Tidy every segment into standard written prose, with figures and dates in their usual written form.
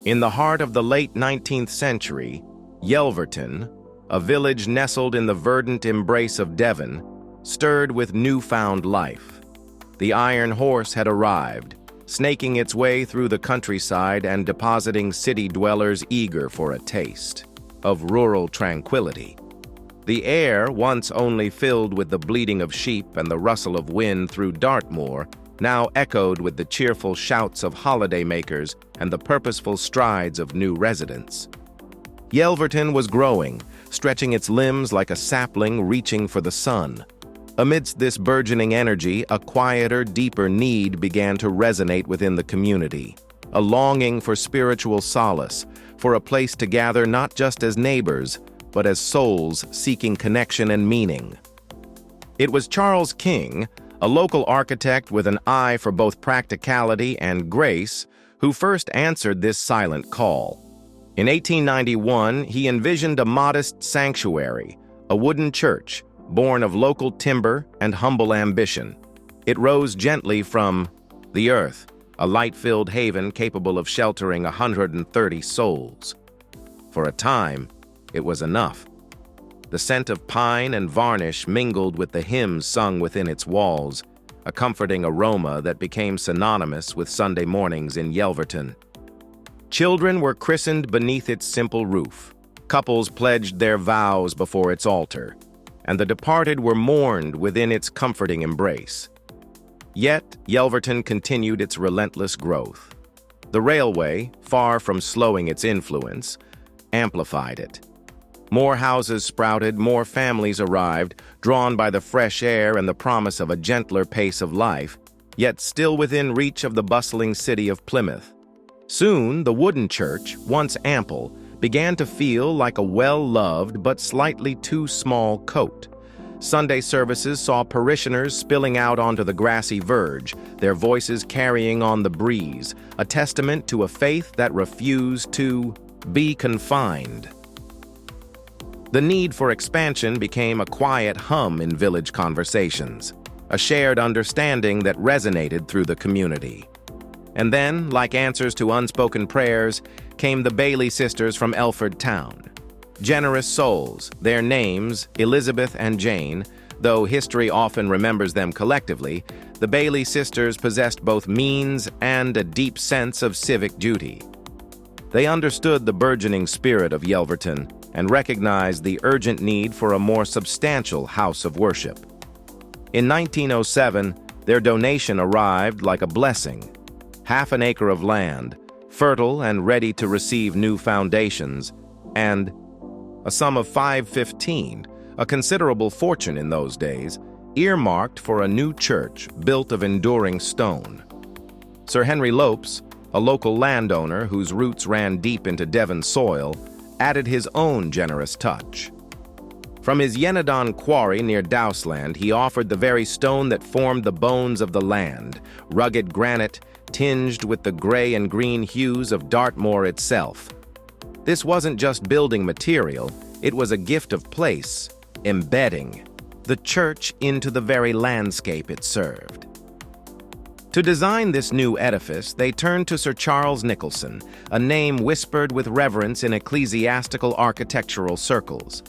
In the heart of the late 19th century, Yelverton, a village nestled in the verdant embrace of Devon, stirred with newfound life. The iron horse had arrived, snaking its way through the countryside and depositing city dwellers eager for a taste of rural tranquility. The air, once only filled with the bleating of sheep and the rustle of wind through Dartmoor, now echoed with the cheerful shouts of holidaymakers and the purposeful strides of new residents. Yelverton was growing, stretching its limbs like a sapling reaching for the sun. Amidst this burgeoning energy, a quieter, deeper need began to resonate within the community, a longing for spiritual solace, for a place to gather not just as neighbors, but as souls seeking connection and meaning. It was Charles King, a local architect with an eye for both practicality and grace, who first answered this silent call. In 1891, he envisioned a modest sanctuary, a wooden church, born of local timber and humble ambition. It rose gently from the earth, a light-filled haven capable of sheltering 130 souls. For a time, it was enough. The scent of pine and varnish mingled with the hymns sung within its walls, a comforting aroma that became synonymous with Sunday mornings in Yelverton. Children were christened beneath its simple roof, couples pledged their vows before its altar, and the departed were mourned within its comforting embrace. Yet, Yelverton continued its relentless growth. The railway, far from slowing its influence, amplified it. More houses sprouted, more families arrived, drawn by the fresh air and the promise of a gentler pace of life, yet still within reach of the bustling city of Plymouth. Soon, the wooden church, once ample, began to feel like a well-loved but slightly too small coat. Sunday services saw parishioners spilling out onto the grassy verge, their voices carrying on the breeze, a testament to a faith that refused to be confined. The need for expansion became a quiet hum in village conversations, a shared understanding that resonated through the community. And then, like answers to unspoken prayers, came the Bailey sisters from Elford Town. Generous souls, their names, Elizabeth and Jane, though history often remembers them collectively, the Bailey sisters possessed both means and a deep sense of civic duty. They understood the burgeoning spirit of Yelverton and recognized the urgent need for a more substantial house of worship. In 1907, their donation arrived like a blessing. Half an acre of land, fertile and ready to receive new foundations, and a sum of $515, a considerable fortune in those days, earmarked for a new church built of enduring stone. Sir Henry Lopes, a local landowner whose roots ran deep into Devon soil, added his own generous touch. From his Yelverton quarry near Dowsland, he offered the very stone that formed the bones of the land, rugged granite tinged with the gray and green hues of Dartmoor itself. This wasn't just building material, it was a gift of place, embedding the church into the very landscape it served. To design this new edifice, they turned to Sir Charles Nicholson, a name whispered with reverence in ecclesiastical architectural circles.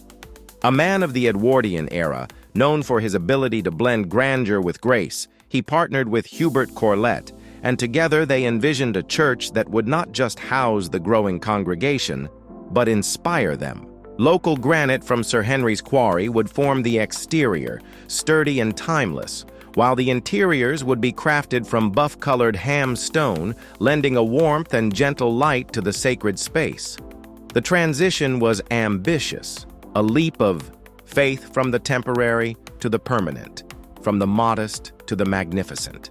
A man of the Edwardian era, known for his ability to blend grandeur with grace, he partnered with Hubert Corlette, and together they envisioned a church that would not just house the growing congregation, but inspire them. Local granite from Sir Henry's quarry would form the exterior, sturdy and timeless, while the interiors would be crafted from buff-colored ham stone, lending a warmth and gentle light to the sacred space. The transition was ambitious, a leap of faith from the temporary to the permanent, from the modest to the magnificent.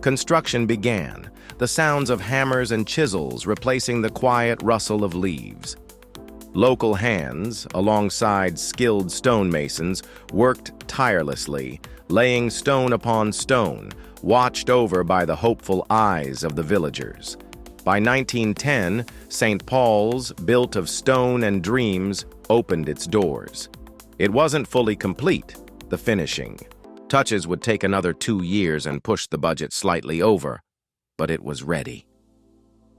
Construction began, the sounds of hammers and chisels replacing the quiet rustle of leaves. Local hands, alongside skilled stonemasons, worked tirelessly, laying stone upon stone, watched over by the hopeful eyes of the villagers. By 1910, St. Paul's, built of stone and dreams, opened its doors. It wasn't fully complete, the finishing. Touches would take another 2 years and push the budget slightly over, but it was ready.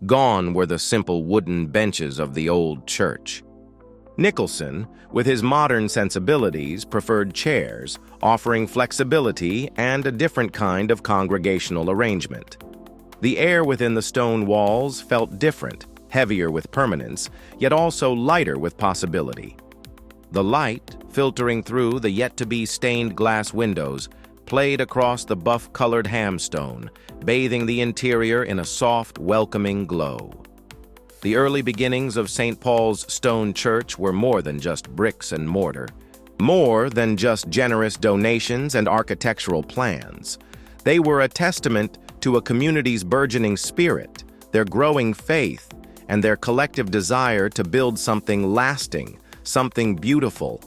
Gone were the simple wooden benches of the old church. Nicholson, with his modern sensibilities, preferred chairs, offering flexibility and a different kind of congregational arrangement. The air within the stone walls felt different, heavier with permanence, yet also lighter with possibility. The light, filtering through the yet-to-be stained glass windows, played across the buff-colored hamstone, bathing the interior in a soft, welcoming glow. The early beginnings of St. Paul's Stone Church were more than just bricks and mortar, more than just generous donations and architectural plans. They were a testament to a community's burgeoning spirit, their growing faith, and their collective desire to build something lasting, something beautiful,